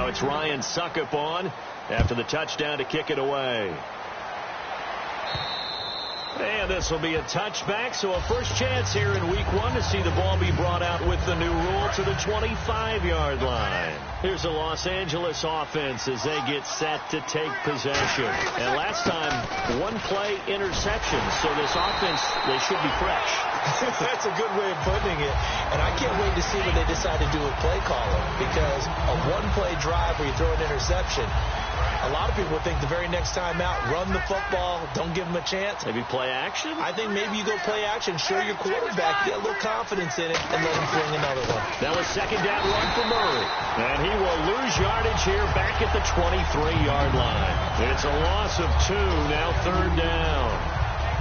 Now it's Ryan Suckup on after the touchdown to kick it away. And this will be a touchback, so a first chance here in week 1 to see the ball be brought out with the new rule to the 25-yard line. Here's the Los Angeles offense as they get set to take possession. And last time, one-play interception, so this offense, they should be fresh. That's a good way of putting it. And I can't wait to see what they decide to do with play calling, because a one-play drive where you throw an interception, a lot of people think the very next time out, run the football, don't give them a chance. Maybe play action? I think maybe you go play action, show your quarterback, get a little confidence in it, and let him fling another one. That was second down run for Murray. And he will lose yardage here back at the 23-yard line. It's a loss of 2, now third down.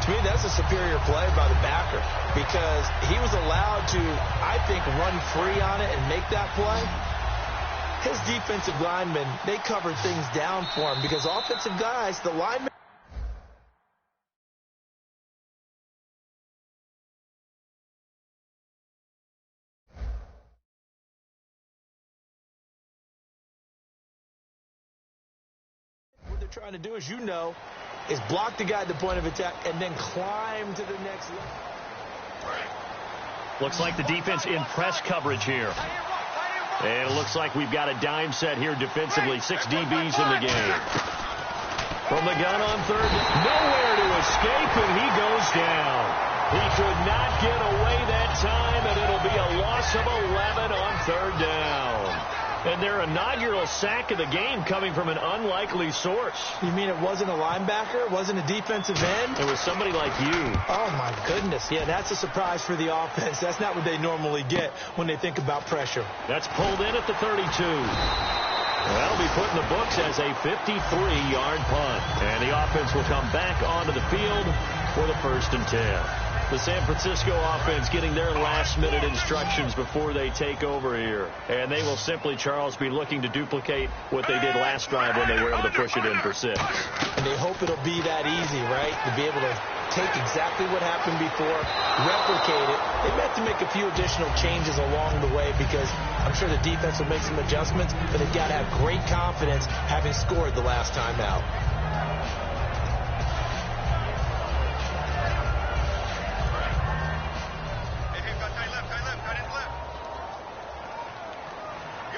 To me, that's a superior play by the backer, because he was allowed to, I think, run free on it and make that play. His defensive linemen, they covered things down for him, because offensive guys, the linemen, what they're trying to do, as you know, is block the guy at the point of attack and then climb to the next level. Looks like the defense in press coverage here. And it looks like we've got a dime set here defensively. 6 DBs in the game. From the gun on third, nowhere to escape, and he goes down. He could not get away that time, and it'll be a loss of 11 on third down. And their inaugural sack of the game coming from an unlikely source. You mean it wasn't a linebacker? It wasn't a defensive end? It was somebody like you. Oh, my goodness. Yeah, that's a surprise for the offense. That's not what they normally get when they think about pressure. That's pulled in at the 32. That'll be put in the books as a 53-yard punt. And the offense will come back onto the field for the 1st and 10. The San Francisco offense getting their last-minute instructions before they take over here. And they will simply, Charles, be looking to duplicate what they did last drive when they were able to push it in for 6. And they hope it'll be that easy, right? To be able to take exactly what happened before, replicate it. They may have to make a few additional changes along the way, because I'm sure the defense will make some adjustments, but they've got to have great confidence having scored the last time out.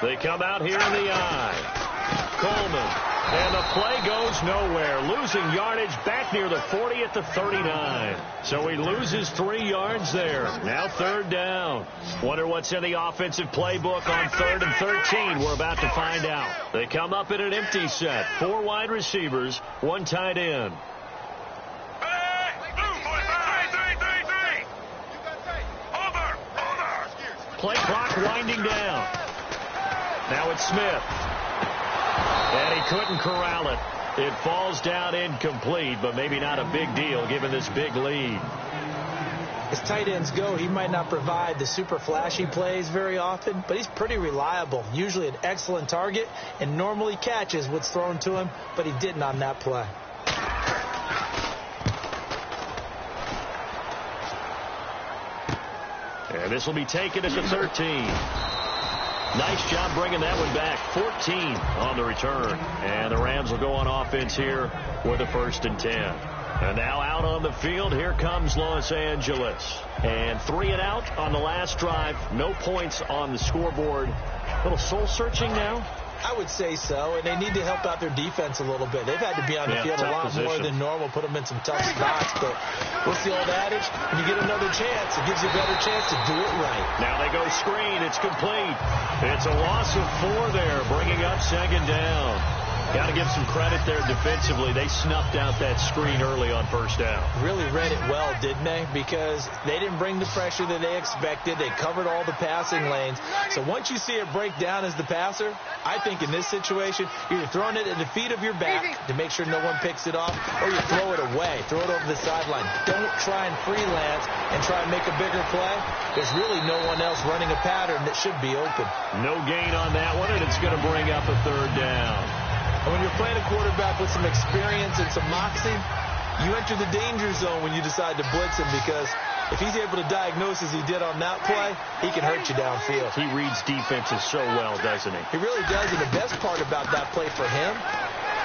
They come out here in the eye. Coleman. And the play goes nowhere. Losing yardage back near the 40 at the 39. So he loses 3 yards there. Now third down. Wonder what's in the offensive playbook on 3rd and 13. We're about to find out. They come up in an empty set. 4 wide receivers, 1 tight end. Play clock winding down. Now it's Smith. And he couldn't corral it. It falls down incomplete, but maybe not a big deal given this big lead. As tight ends go, he might not provide the super flashy plays very often, but he's pretty reliable. Usually an excellent target, and normally catches what's thrown to him, but he didn't on that play. And this will be taken at the 13. Nice job bringing that one back. 14 on the return. And the Rams will go on offense here with a 1st and 10. And now out on the field, here comes Los Angeles. And 3 and out on the last drive. No points on the scoreboard. A little soul-searching now. I would say so, and they need to help out their defense a little bit. They've had to be on the field a lot more than normal, put them in some tough spots. But what's the old adage? When you get another chance, it gives you a better chance to do it right. Now they go screen. It's complete. It's a loss of 4 there, bringing up 2nd down. Got to give some credit there defensively. They snuffed out that screen early on 1st down. Really read it well, didn't they? Because they didn't bring the pressure that they expected. They covered all the passing lanes. So once you see it break down as the passer, I think in this situation, you're throwing it at the feet of your back to make sure no one picks it off, or you throw it away, throw it over the sideline. Don't try and freelance and try and make a bigger play. There's really no one else running a pattern that should be open. No gain on that one, and it's going to bring up a 3rd down. And when you're playing a quarterback with some experience and some moxie, you enter the danger zone when you decide to blitz him, because If he's able to diagnose as he did on that play, he can hurt you downfield. He reads defenses so well, doesn't he? He really does, and the best part about that play for him,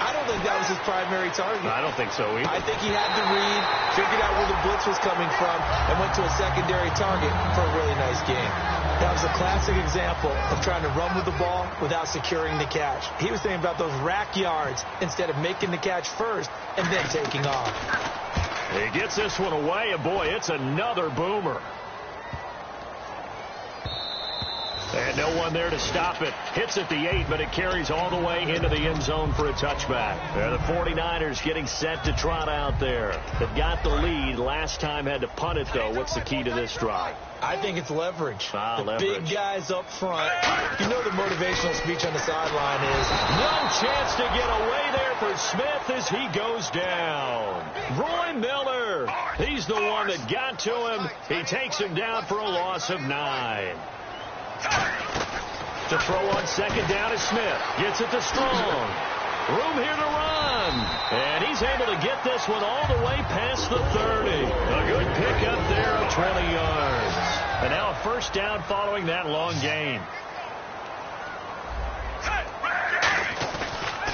I don't think that was his primary target. I don't think so either. I think he had to read, figured out where the blitz was coming from, and went to a secondary target for a really nice game. That was a classic example of trying to run with the ball without securing the catch. He was thinking about those rack yards instead of making the catch first and then taking off. He gets this one away, and boy, it's another boomer. And no one there to stop it. Hits at the 8, but it carries all the way into the end zone for a touchback. The 49ers getting set to trot out there. They've got the lead. Last time had to punt it, though. What's the key to this drive? I think it's leverage. Leverage. Big guys up front. You know the motivational speech on the sideline is, no chance to get away there for Smith as he goes down. Roy Miller. He's the one that got to him. He takes him down for a loss of 9. To throw on second down is Smith. Gets it to Strong. Room here to run. And he's able to get this one all the way past the 30. A good pickup there of 20 yards. And now a first down following that long gain.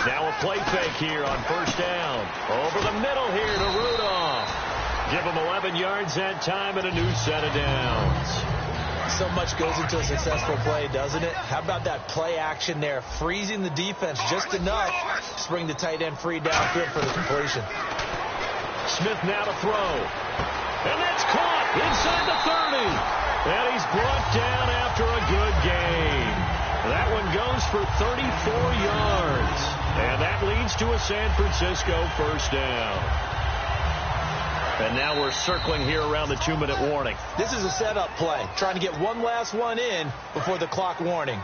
Now a play fake here on first down. Over the middle here to Rudolph. Give him 11 yards that time and a new set of downs. So much goes into a successful play, doesn't it? How about that play action there, freezing the defense just enough to bring the tight end free downfield for the completion. Smith now to throw. And that's caught inside the 30. And he's brought down after a good game. That one goes for 34 yards. And that leads to a San Francisco first down. And now we're circling here around the 2-minute warning. This is a setup play, trying to get one last one in before the clock warning.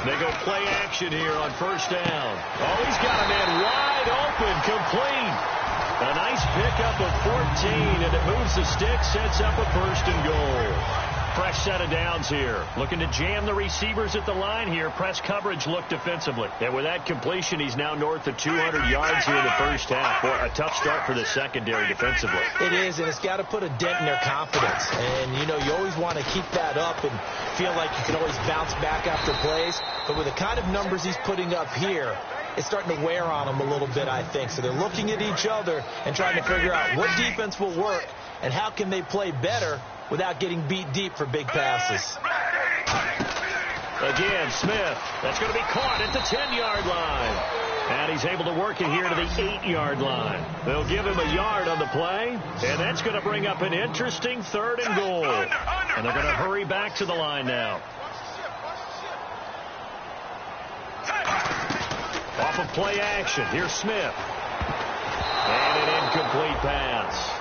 They go play action here on first down. Oh, he's got a man wide open, complete. A nice pickup of 14, and it moves the stick, sets up a first and goal. Fresh set of downs here. Looking to jam the receivers at the line here. Press coverage look defensively. And with that completion, he's now north of 200 yards here in the first half. Boy, a tough start for the secondary defensively. It is, and it's got to put a dent in their confidence. And, you know, you always want to keep that up and feel like you can always bounce back after plays. But with the kind of numbers he's putting up here, it's starting to wear on them a little bit, I think. So they're looking at each other and trying to figure out what defense will work and how can they play better without getting beat deep for big passes. Again, Smith. That's going to be caught at the 10-yard line. And he's able to work it here to the 8-yard line. They'll give him a yard on the play. And that's going to bring up an interesting 3rd and goal. And they're going to hurry back to the line now. Off of play action. Here's Smith. And an incomplete pass.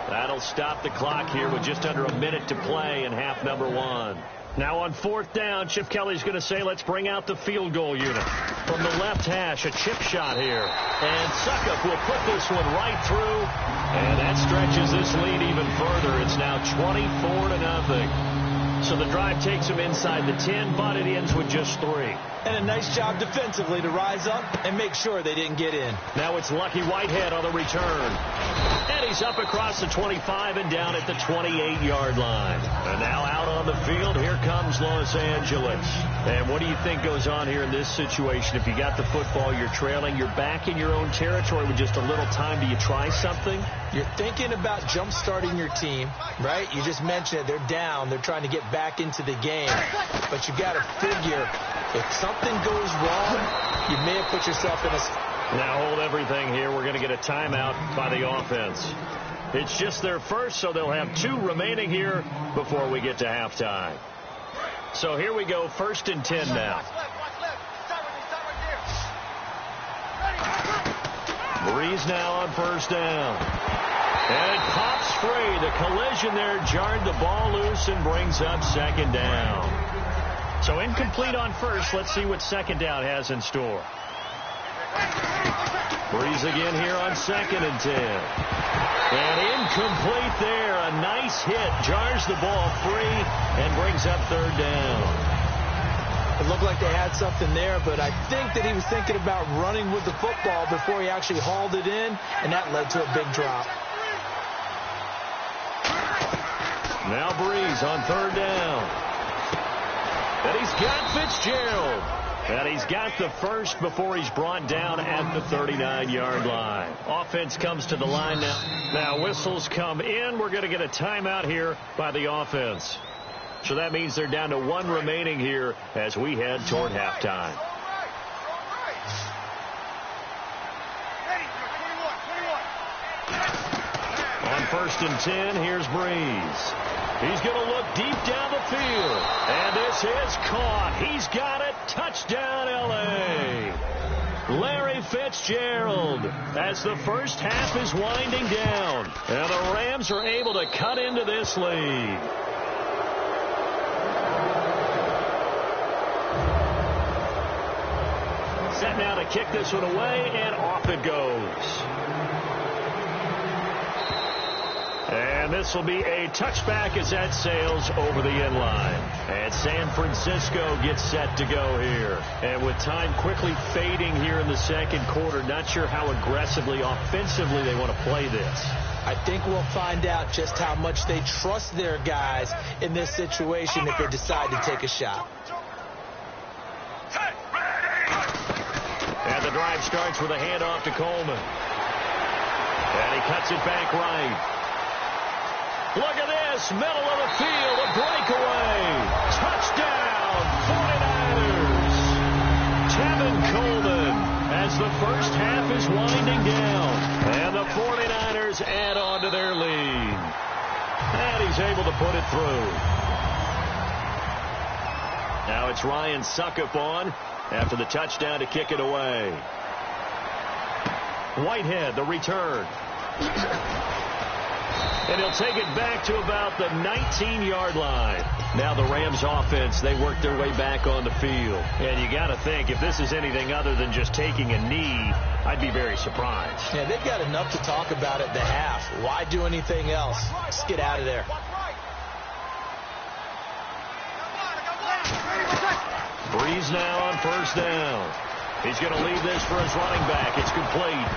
That'll stop the clock here with just under a minute to play in half number 1. Now on 4th down, Chip Kelly's going to say, let's bring out the field goal unit. From the left hash, a chip shot here. And Suckup will put this one right through. And that stretches this lead even further. It's now 24-0. So the drive takes him inside the 10, but it ends with just 3. And a nice job defensively to rise up and make sure they didn't get in. Now it's Lucky Whitehead on the return. And he's up across the 25 and down at the 28-yard line. And now out on the field, here comes Los Angeles. And what do you think goes on here in this situation? If you got the football, you're trailing, you're back in your own territory with just a little time. Do you try something? You're thinking about jump-starting your team, right? You just mentioned it. They're down. They're trying to get back into the game. But you got to figure if something goes wrong, you may have put yourself in a... Now hold everything here. We're going to get a timeout by the offense. It's just their first, so they'll have 2 remaining here before we get to halftime. So here we go, 1st and 10 now. Breeze now on first down. And it pops free. The collision there jarred the ball loose and brings up 2nd down. So incomplete on first. Let's see what 2nd down has in store. Breeze again here on 2nd and 10. And incomplete there. A nice hit. Jars the ball free and brings up 3rd down. It looked like they had something there, but I think that he was thinking about running with the football before he actually hauled it in, and that led to a big drop. Now Breeze on third down. And he's got Fitzgerald. And he's got the first before he's brought down at the 39-yard line. Offense comes to the line now. Now whistles come in. We're going to get a timeout here by the offense. So that means they're down to one remaining here as we head toward halftime. On 1st and 10, here's Breeze. He's going to look deep down the field. And this is caught. He's got it. Touchdown, L.A. Larry Fitzgerald as the first half is winding down. And the Rams are able to cut into this lead. Set now to kick this one away, and off it goes. And this will be a touchback as that sails over the end line. And San Francisco gets set to go here. And with time quickly fading here in the second quarter, not sure how aggressively, offensively they want to play this. I think we'll find out just how much they trust their guys in this situation if they decide to take a shot. And the drive starts with a handoff to Coleman. And he cuts it back right. Look at this, middle of the field, a breakaway. Touchdown, 49ers. Tevin Coleman as the first half is winding down. And the 49ers add on to their lead. And he's able to put it through. Now it's Ryan Suckup on after the touchdown to kick it away. Whitehead, the return. And he'll take it back to about the 19-yard line. Now the Rams offense, they work their way back on the field. And you got to think, if this is anything other than just taking a knee, I'd be very surprised. Yeah, they've got enough to talk about at the half. Why do anything else? Just get out of there. Breeze now on first down. He's going to leave this for his running back. It's complete.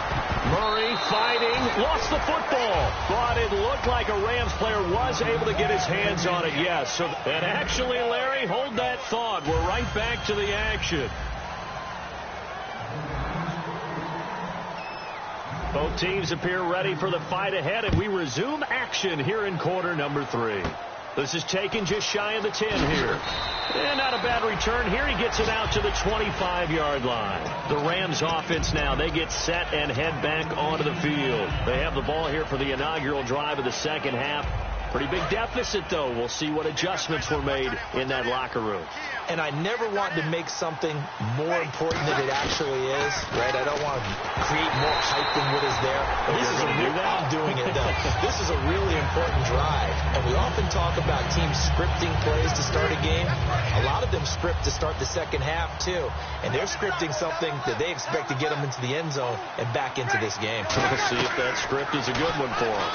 Murray fighting, lost the football. But it looked like a Rams player was able to get his hands on it, yes. And actually, Larry, hold that thought. We're right back to the action. Both teams appear ready for the fight ahead, and we resume action here in quarter number 3. This is taken just shy of the 10 here. And not a bad return here. He gets it out to the 25-yard line. The Rams offense now, they get set and head back onto the field. They have the ball here for the inaugural drive of the second half. Pretty big deficit, though. We'll see what adjustments were made in that locker room. And I never want to make something more important than it actually is, right? I don't want to create more hype than what is there. This is I'm doing it, though. This is a really important drive. And we often talk about teams scripting plays to start a game. A lot of them script to start the second half, too. And they're scripting something that they expect to get them into the end zone and back into this game. We'll see if that script is a good one for them.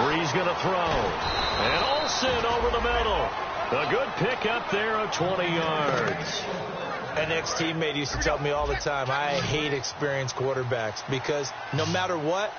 Breeze going to throw. And Olsen over the middle. A good pick up there of 20 yards. An ex-teammate used to tell me all the time, I hate experienced quarterbacks because no matter what,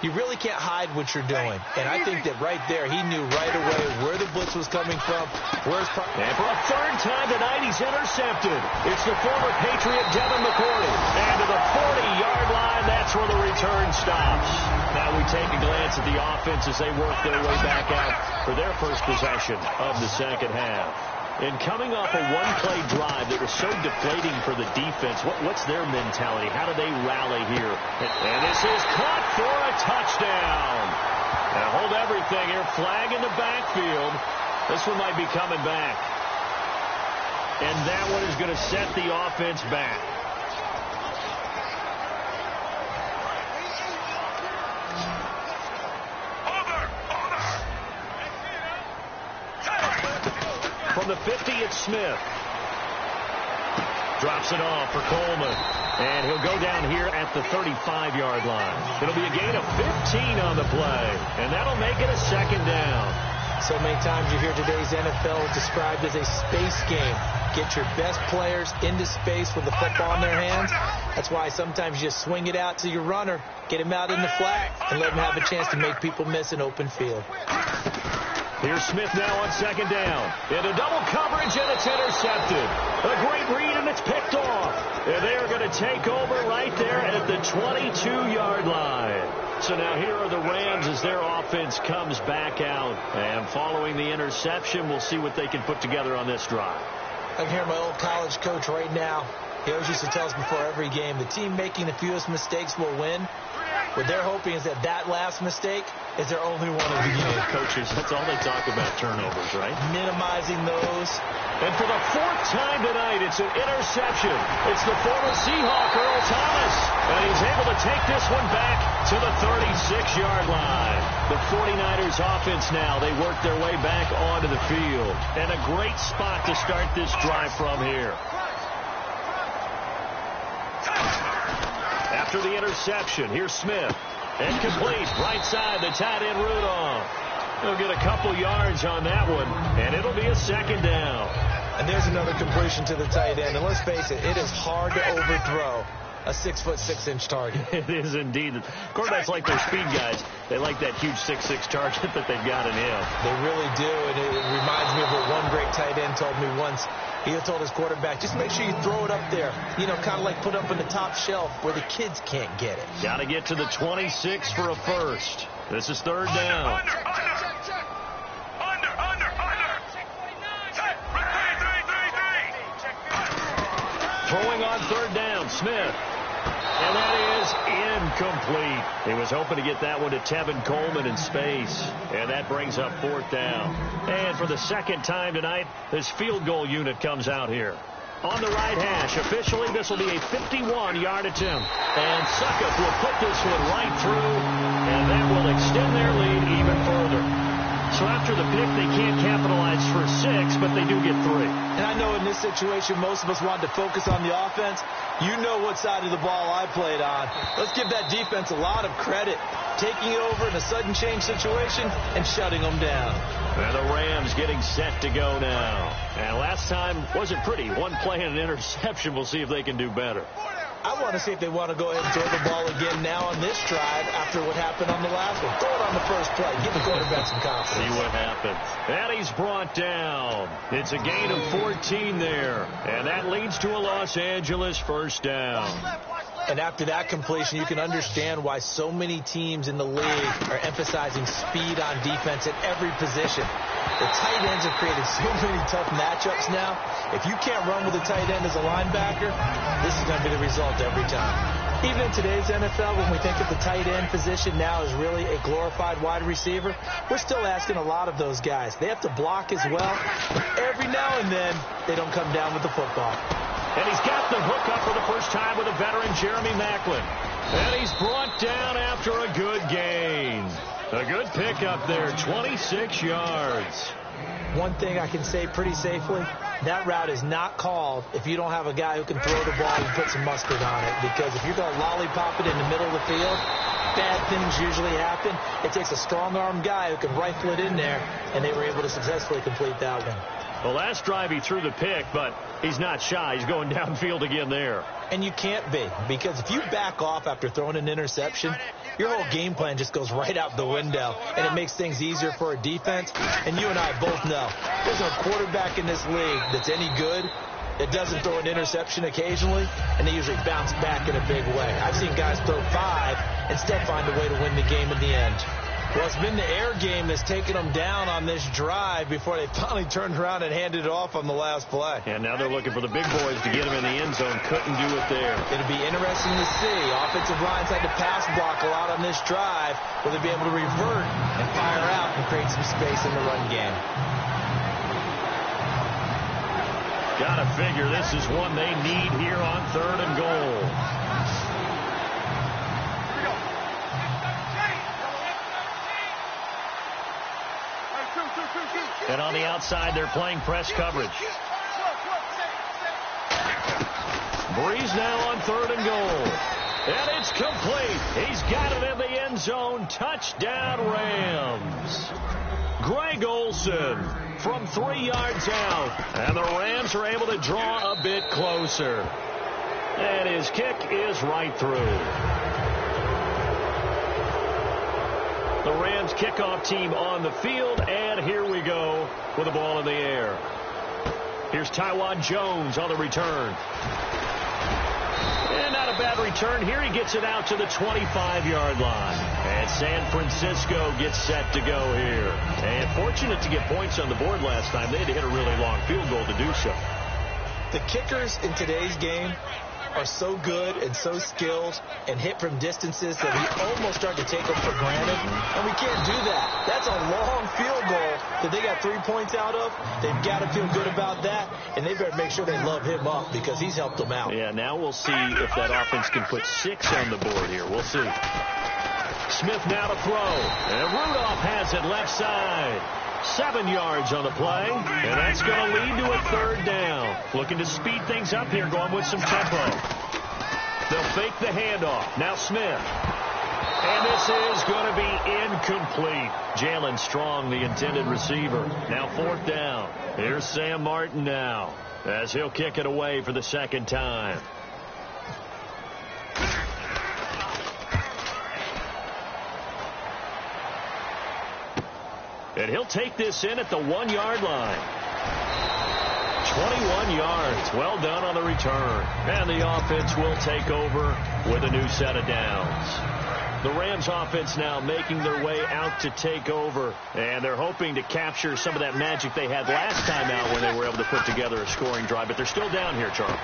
you really can't hide what you're doing. And I think that right there, he knew right away where the blitz was coming from. And for a third time tonight, he's intercepted. It's the former Patriot Devin McCourty. And to the 40-yard line, that's where the return stops. Now we take a glance at the offense as they work their way back out for their first possession of the second half. And coming off a one-play drive that was so deflating for the defense, what's their mentality? How do they rally here? And this is caught for a touchdown. Now hold everything here. Flag in the backfield. This one might be coming back. And that one is going to set the offense back. From the 50, it's Smith. Drops it off for Coleman. And he'll go down here at the 35-yard line. It'll be a gain of 15 on the play. And that'll make it a second down. So many times you hear today's NFL described as a space game. Get your best players into space with the football in their hands. That's why sometimes you just swing it out to your runner, get him out in the flat, and let him have a chance to make people miss an open field. Here's Smith now on second down. Into double coverage, and it's intercepted. A great read, and it's picked off. And they are going to take over right there at the 22-yard line. So now here are the Rams as their offense comes back out. And following the interception, we'll see what they can put together on this drive. I can hear my old college coach right now. He always used to tell us before every game, the team making the fewest mistakes will win. What they're hoping is that that last mistake is their only one of the game. Coaches, that's all they talk about, turnovers, right? Minimizing those. And for the fourth time tonight, it's an interception. It's the former Seahawk, Earl Thomas. And he's able to take this one back to the 36-yard line. The 49ers offense now, they work their way back onto the field. And a great spot to start this drive from here. After the interception, here's Smith. Incomplete, right side, the tight end Rudolph. He'll get a couple yards on that one, and it'll be a second down. And there's another completion to the tight end. And let's face it, it is hard to overthrow a 6'6" target. It is indeed. Quarterbacks like their speed guys. They like that huge 6'6" target that they've got in him. They really do, and it reminds me of what one great tight end told me once. He told his quarterback, just make sure you throw it up there. You know, kind of like put up on the top shelf where the kids can't get it. Got to get to the 26 for a first. This is third down. Throwing on third down, Smith. And that is incomplete. He was hoping to get that one to Tevin Coleman in space. And that brings up fourth down. And for the second time tonight, this field goal unit comes out here. On the right hash, officially this will be a 51-yard attempt. And Suckup will put this one right through. And that will extend their lead even further. So after the pick, they can't capitalize for 6, but they do get 3. And I know in this situation, most of us wanted to focus on the offense. You know what side of the ball I played on. Let's give that defense a lot of credit. Taking it over in a sudden change situation and shutting them down. And the Rams getting set to go now. And last time wasn't pretty. One play and an interception. We'll see if they can do better. I want to see if they want to go ahead and throw the ball again now on this drive after what happened on the last one. Throw it on the first play. Give the quarterback some confidence. See what happens. And he's brought down. It's a gain of 14 there. And that leads to a Los Angeles first down. And after that completion, you can understand why so many teams in the league are emphasizing speed on defense at every position. The tight ends have created so many tough matchups now. If you can't run with a tight end as a linebacker, this is going to be the result every time. Even in today's NFL, when we think of the tight end position now as really a glorified wide receiver, we're still asking a lot of those guys. They have to block as well. Every now and then, they don't come down with the football. And he's got the hook up for the first time with a veteran, Jeremy Maclin. And he's brought down after a good gain. A good pickup there, 26 yards. One thing I can say pretty safely, that route is not called if you don't have a guy who can throw the ball and put some mustard on it. Because if you're going to lollipop it in the middle of the field, bad things usually happen. It takes a strong-armed guy who can rifle it in there, and they were able to successfully complete that one. The last drive he threw the pick, but he's not shy. He's going downfield again there. And you can't be, because if you back off after throwing an interception, your whole game plan just goes right out the window, and it makes things easier for a defense. And you and I both know there's a quarterback in this league that's any good that doesn't throw an interception occasionally, and they usually bounce back in a big way. I've seen guys throw 5 and still find a way to win the game in the end. Well, it's been the air game that's taken them down on this drive before they finally turned around and handed it off on the last play. And now they're looking for the big boys to get them in the end zone. Couldn't do it there. It'll be interesting to see. Offensive lines had to pass block a lot on this drive. Will they be able to revert and fire out and create some space in the run game? Gotta figure this is one they need here on 3rd and goal. And on the outside, they're playing press coverage. Breeze now on 3rd and goal. And it's complete. He's got it in the end zone. Touchdown, Rams. Greg Olsen from 3 yards out. And the Rams are able to draw a bit closer. And his kick is right through. The Rams kickoff team on the field, and here we go with the ball in the air. Here's Taiwan Jones on the return. And not a bad return here. He gets it out to the 25-yard line. And San Francisco gets set to go here. And fortunate to get points on the board last time. They had to hit a really long field goal to do so. The kickers in today's game are so good and so skilled and hit from distances that we almost start to take them for granted, and we can't do that. That's a long field goal that they got 3 points out of. They've got to feel good about that, and they better make sure they love him up because he's helped them out. Yeah, now we'll see if that offense can put 6 on the board here. We'll see. Smith now to throw, and Rudolph has it left side. 7 yards on the play, and that's going to lead to a 3rd down. Looking to speed things up here, going with some tempo. They'll fake the handoff. Now Smith. And this is going to be incomplete. Jalen Strong, the intended receiver. Now 4th down. Here's Sam Martin now, as he'll kick it away for the 2nd time. And he'll take this in at the 1-yard line. 21 yards. Well done on the return. And the offense will take over with a new set of downs. The Rams offense now making their way out to take over. And they're hoping to capture some of that magic they had last time out when they were able to put together a scoring drive. But they're still down here, Charles.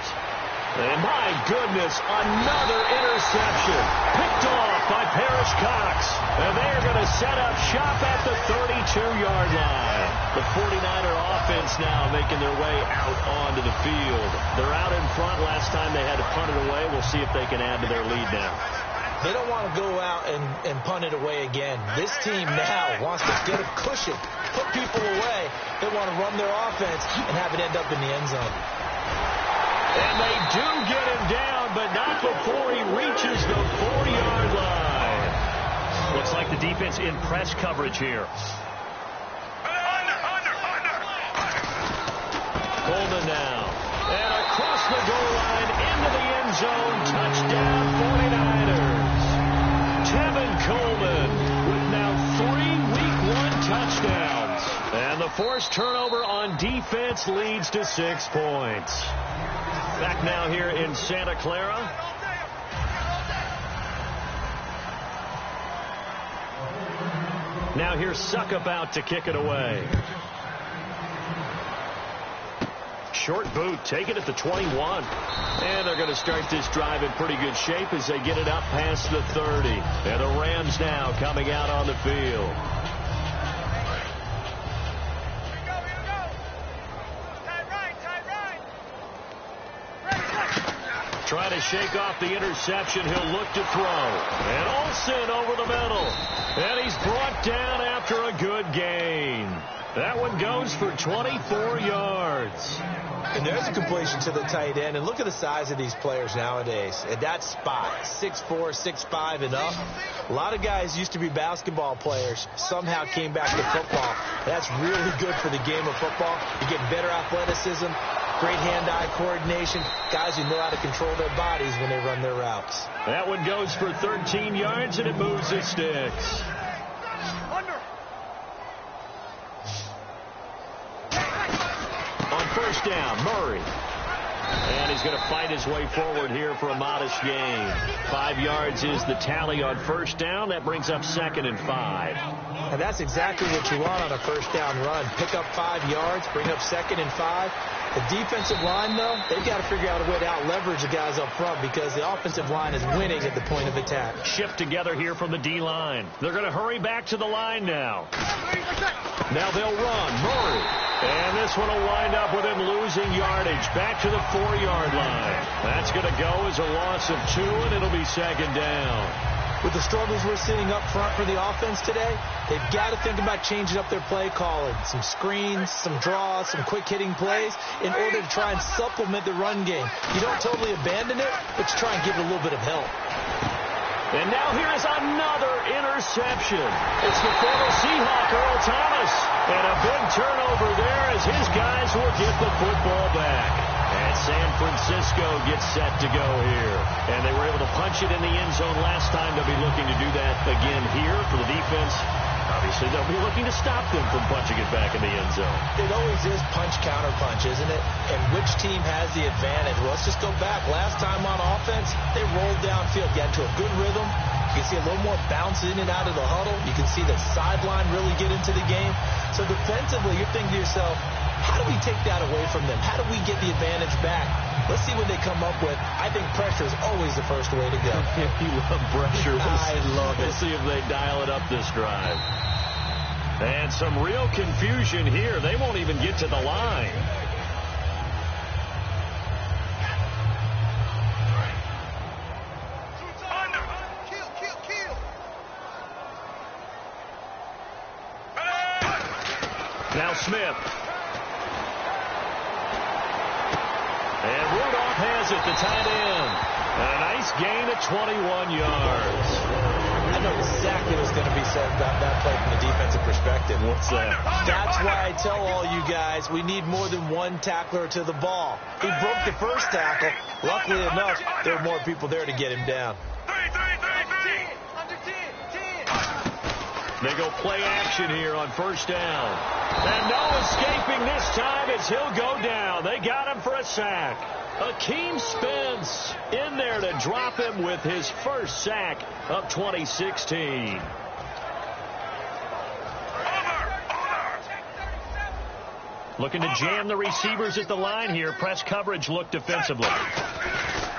And my goodness, another interception. Picked off by Parrish Cox. And they're going to set up shop at the 32-yard line. The 49er offense now making their way out onto the field. They're out in front. Last time they had to punt it away. We'll see if they can add to their lead now. They don't want to go out and punt it away again. This team now wants to get a cushion, put people away. They want to run their offense and have it end up in the end zone. And they do get him down, but not before he reaches the 40-yard line. Looks like the defense in press coverage here. Coleman now. And across the goal line into the end zone. Touchdown 49ers. Tevin Coleman with now 3 Week 1 touchdowns. And the forced turnover on defense leads to 6 points. Back now here in Santa Clara. Now here's Suckup out to kick it away. Short boot, take it at the 21. And they're going to start this drive in pretty good shape as they get it up past the 30. And the Rams now coming out on the field. Trying to shake off the interception. He'll look to throw. And Olsen over the middle. And he's brought down after a good gain. That one goes for 24 yards. And there's a completion to the tight end. And look at the size of these players nowadays. At that spot, 6'4", 6'5", and up. A lot of guys used to be basketball players. Somehow came back to football. That's really good for the game of football. You get better athleticism, great hand-eye coordination. Guys who know how to control their bodies when they run their routes. That one goes for 13 yards, and it moves the sticks. On first down, Murray. And he's going to fight his way forward here for a modest gain. 5 yards is the tally on first down. That brings up 2nd and 5. And that's exactly what you want on a first down run. Pick up 5 yards, bring up 2nd and 5. The defensive line, though, they've got to figure out a way to out-leverage the guys up front because the offensive line is winning at the point of attack. Shift together here from the D-line. They're going to hurry back to the line now. Now they'll run. Murray. And this one will wind up with him losing yardage. Back to the 4-yard line. That's going to go as a loss of 2, and it'll be 2nd down. With the struggles we're seeing up front for the offense today, they've got to think about changing up their play calling. Some screens, some draws, some quick-hitting plays in order to try and supplement the run game. You don't totally abandon it, but you try and give it a little bit of help. And now here is another interception. It's the former Seahawk, Earl Thomas. And a big turnover there as his guys will get the football back. And San Francisco gets set to go here. And they were able to punch it in the end zone last time. They'll be looking to do that again here for the defense. Obviously, they'll be looking to stop them from punching it back in the end zone. It always is punch, counter punch, isn't it? And which team has the advantage? Well, let's just go back. Last time on offense, they rolled downfield, got into a good rhythm. You can see a little more bounce in and out of the huddle. You can see the sideline really get into the game. So defensively, you're thinking to yourself, how do we take that away from them? How do we get the advantage back? Let's see what they come up with. I think pressure is always the first way to go. You love pressure. I love it. We'll see if they dial it up this drive. And some real confusion here. They won't even get to the line. Now Smith. And Rudolph has it, the tight end. A nice gain of 21 yards. I know exactly what's going to be said about that play from the defensive perspective. What's that? That's why I tell all you guys we need more than one tackler to the ball. He broke the first tackle. Luckily enough, there were more people there to get him down. They go play action here on first down. And no escaping this time as he'll go down. They got him for a sack. Akeem Spence in there to drop him with his first sack of 2016. Looking to jam the receivers at the line here. Press coverage look defensively.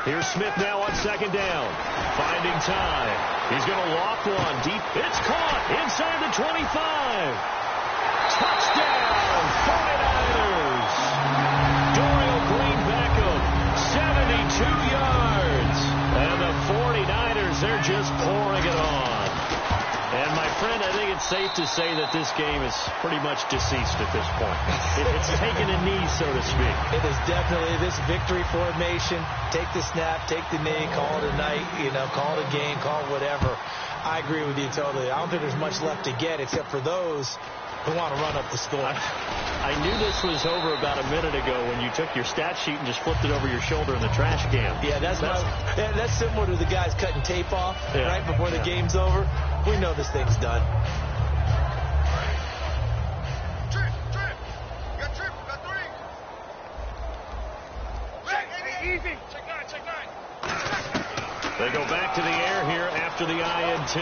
Here's Smith now on second down. Finding time. He's going to loft one deep. It's caught inside the 25. Touchdown, 49ers. Dorial Green Beckham, 72 yards. And the 49ers, they're just pouring it on. And, my friend, I think it's safe to say that this game is pretty much deceased at this point. It's taken a knee, so to speak. It is definitely this victory formation. Take the snap, take the knee, call it a night, call it a game, call it whatever. I agree with you totally. I don't think there's much left to get except for those who want to run up the score. I knew this was over about a minute ago when you took your stat sheet and just flipped it over your shoulder in the trash can. Yeah, that's similar to the guys cutting tape off right before the game's over. We know this thing's done. They go back to the air here after the INT.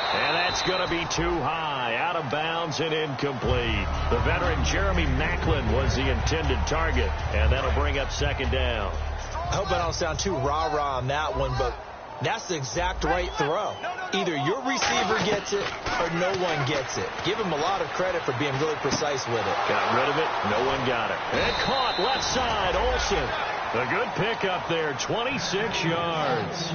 And that's going to be too high, out of bounds and incomplete. The veteran Jeremy Maclin was the intended target, and that'll bring up second down. I hope I don't sound too rah-rah on that one, but that's the exact right throw. Either your receiver gets it or no one gets it. Give him a lot of credit for being really precise with it. Got rid of it. No one got it. And caught left side, Olsen. A good pickup there, 26 yards.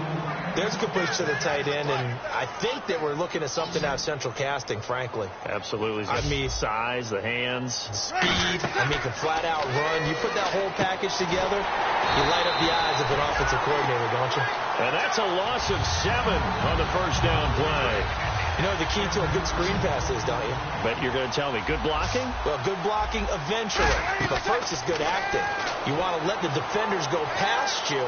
There's a good push to the tight end, and I think that we're looking at something out of central casting, frankly. Absolutely. I mean, size, the hands. Speed. Can flat out run. You put that whole package together, you light up the eyes of an offensive coordinator, don't you? And that's a loss of 7 on the first down play. You know the key to a good screen pass is, don't you? Bet you're going to tell me. Good blocking? Well, good blocking eventually. But first is good acting. You want to let the defenders go past you,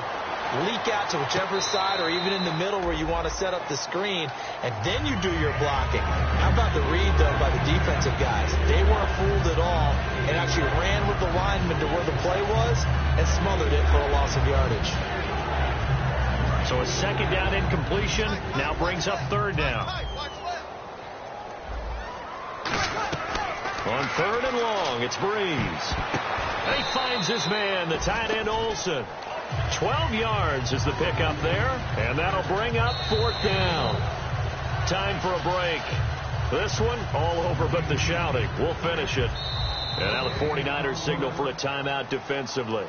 leak out to whichever side or even in the middle where you want to set up the screen, and then you do your blocking. How about the read, though, by the defensive guys? They weren't fooled at all and actually ran with the lineman to where the play was and smothered it for a loss of yardage. So a second down incompletion now brings up third down. On third and long, it's Breeze. He finds his man, the tight end Olsen. 12 yards is the pickup there, and that'll bring up fourth down. Time for a break. This one, all over but the shouting. We'll finish it. And now the 49ers signal for a timeout defensively.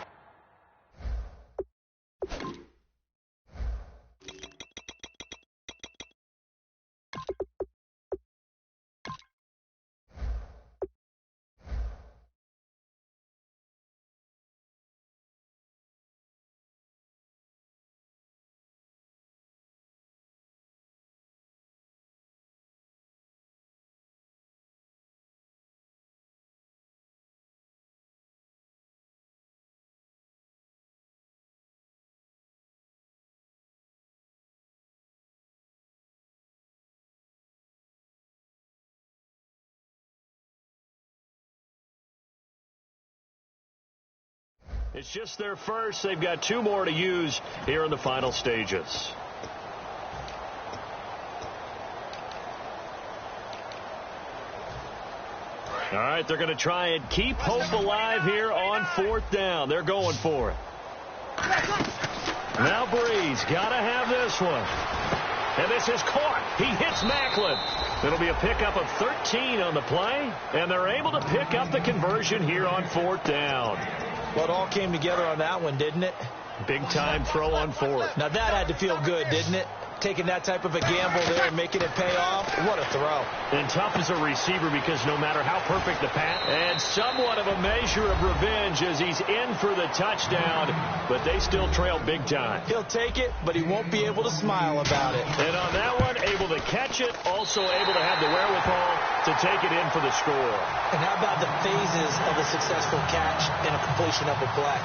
It's just their first. They've got 2 more to use here in the final stages. All right, they're going to try and keep hope alive here on 4th down. They're going for it. Now Breeze got to have this one. And this is caught. He hits Macklin. It'll be a pickup of 13 on the play, and they're able to pick up the conversion here on 4th down. Well, it all came together on that one, didn't it? Big-time throw on 4th. Now, that had to feel good, didn't it? Taking that type of a gamble there and making it pay off. What a throw. And tough as a receiver because no matter how perfect the pass, and somewhat of a measure of revenge as he's in for the touchdown, but they still trail big time. He'll take it, but he won't be able to smile about it. And on that one, able to catch it, also able to have the wherewithal to take it in for the score. And how about the phases of a successful catch and a completion of a play?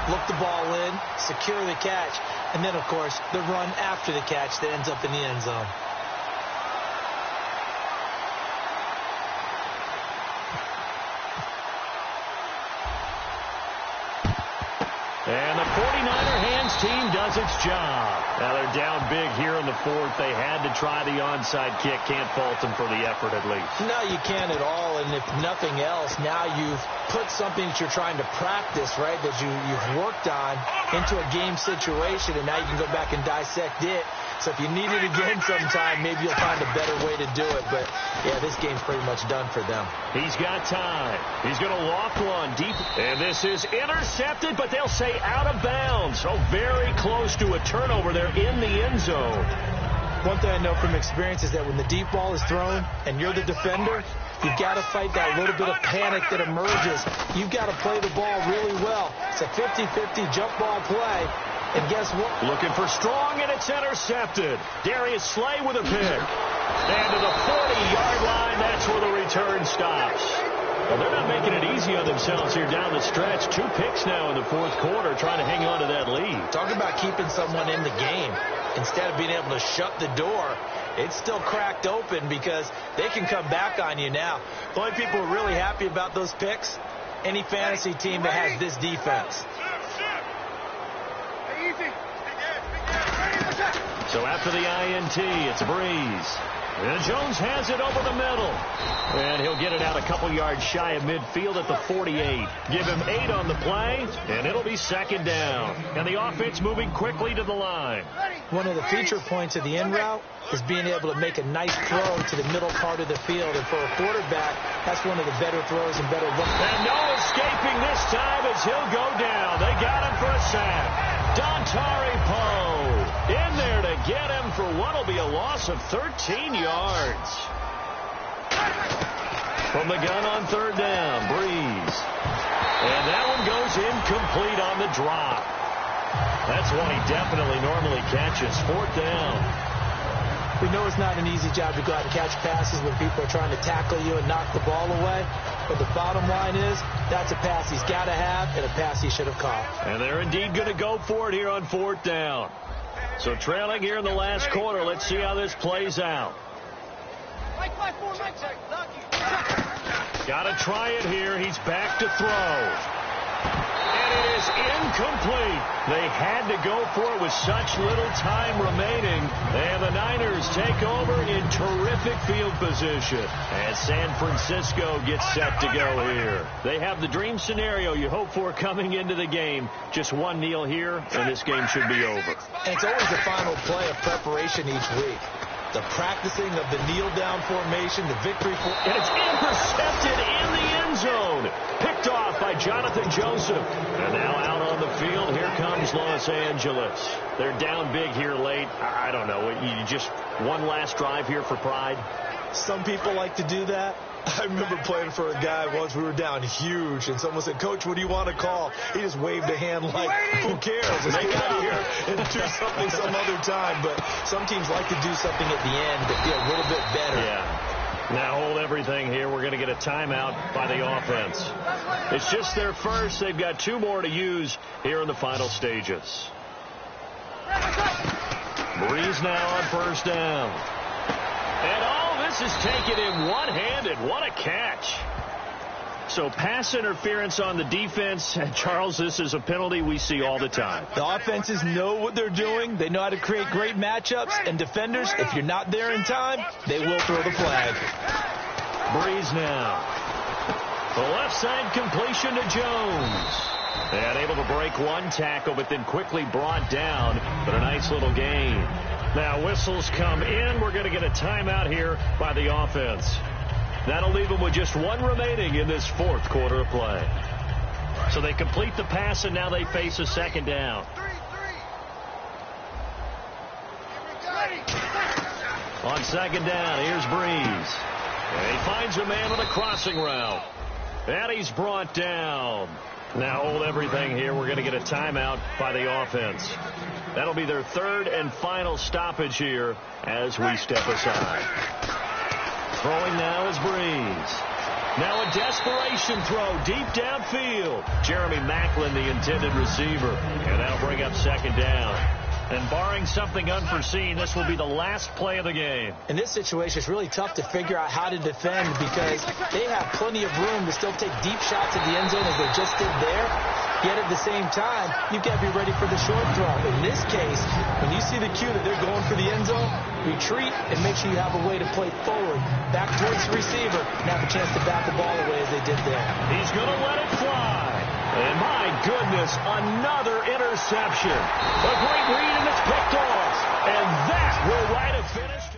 Look the ball in, secure the catch, and then, of course, the run after the catch that ends up in the end zone. And the 49er hands team does its job. Now they're down big here in the 4th. They had to try the onside kick. Can't fault them for the effort at least. No, you can't at all. And if nothing else, now you've put something that you're trying to practice, right, that you've worked on into a game situation, and now you can go back and dissect it. So if you need it again sometime, maybe you'll find a better way to do it. But, yeah, this game's pretty much done for them. He's got time. He's going to loft one deep. And this is intercepted, but they'll say out of bounds. So very close to a turnover there in the end zone. One thing I know from experience is that when the deep ball is thrown and you're the defender, you've got to fight that little bit of panic that emerges. You've got to play the ball really well. It's a 50-50 jump ball play. And guess what? Looking for strong, and it's intercepted. Darius Slay with a pick. And to the 40-yard line, that's where the return stops. Well, they're not making it easy on themselves here down the stretch. 2 picks now in the 4th quarter, trying to hang on to that lead. Talk about keeping someone in the game. Instead of being able to shut the door, it's still cracked open because they can come back on you now. The only people who are really happy about those picks, any fantasy team that has this defense. So after the INT, it's Breeze. And Jones has it over the middle. And he'll get it out a couple yards shy of midfield at the 48. Give him 8 on the play, and it'll be 2nd down. And the offense moving quickly to the line. One of the feature points of the in route is being able to make a nice throw to the middle part of the field. And for a quarterback, that's one of the better throws and better look. And no escaping this time as he'll go down. They got him for a sack. Dontari Poe in there to get him for what will be a loss of 13 yards. From the gun on 3rd down, Breeze. And that one goes incomplete on the drop. That's one he definitely normally catches. 4th down. We know it's not an easy job to go out and catch passes when people are trying to tackle you and knock the ball away. But the bottom line is, that's a pass he's got to have and a pass he should have caught. And they're indeed going to go for it here on 4th down. So trailing here in the last quarter, let's see how this plays out. Got to try it here. He's back to throw. And it is incomplete. They had to go for it with such little time remaining. And the Niners take over in terrific field position. And San Francisco gets set to go here. They have the dream scenario you hope for coming into the game. Just one kneel here, and this game should be over. And it's always the final play of preparation each week. The practicing of the kneel-down formation, the victory. And it's intercepted in the end zone. Picked off by Jonathan Joseph. And now out on the field, here comes Los Angeles. They're down big here late. I don't know. You just one last drive here for pride? Some people like to do that. I remember playing for a guy once. We were down huge, and someone said, "Coach, what do you want to call?" He just waved a hand like, "Who cares? Let's get out of here and do something some other time." But some teams like to do something at the end to feel a little bit better. Yeah. Now hold everything here. We're going to get a timeout by the offense. It's just their first. They've got 2 more to use here in the final stages. Breeze now on 1st down. And all this is taken in one-handed. What a catch. So pass interference on the defense. And Charles, this is a penalty we see all the time. The offenses know what they're doing. They know how to create great matchups. And defenders, if you're not there in time, they will throw the flag. Breeze now. The left side completion to Jones. And able to break one tackle, but then quickly brought down. But a nice little gain. Now whistles come in. We're going to get a timeout here by the offense. That'll leave them with just one remaining in this fourth quarter of play. So they complete the pass, and now they face a second down. On second down, here's Breeze. And he finds a man on a crossing route. And he's brought down. Now hold everything here. We're going to get a timeout by the offense. That'll be their third and final stoppage here as we step aside. Throwing now is Breeze. Now a desperation throw deep downfield. Jeremy Macklin, the intended receiver. And that'll bring up second down. And barring something unforeseen, this will be the last play of the game. In this situation, it's really tough to figure out how to defend because they have plenty of room to still take deep shots at the end zone as they just did there. Yet at the same time, you've got to be ready for the short throw. In this case, when you see the cue that they're going for the end zone, retreat and make sure you have a way to play forward, back towards the receiver, and have a chance to bat the ball away as they did there. He's going to let it fly. And my goodness, another interception. A great read, and it's picked off. And that will write a finish.